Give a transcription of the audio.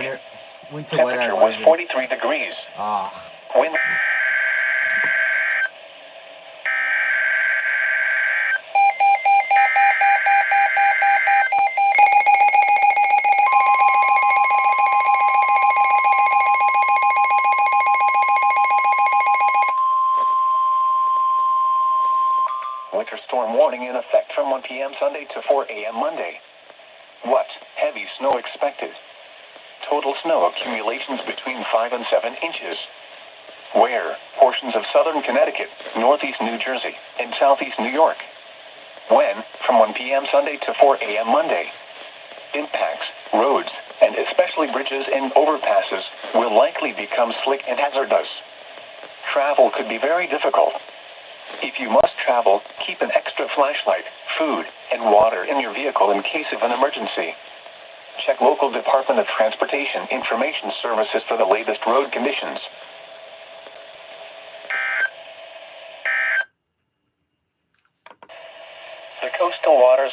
Winter Temperature was 43 degrees. Wind. Winter storm warning in effect from 1 p.m. Sunday to 4 a.m. Monday. What? Heavy snow expected. Total snow accumulations between 5 and 7 inches. Where? Portions of southern Connecticut, northeast New Jersey, and southeast New York. When? From 1 p.m. Sunday to 4 a.m. Monday. Impacts, roads, and especially bridges and overpasses, will likely become slick and hazardous. Travel could be very difficult. If you must travel, keep an extra flashlight, food, and water in your vehicle in case of an emergency. Check local Department of Transportation Information Services for the latest road conditions. The coastal waters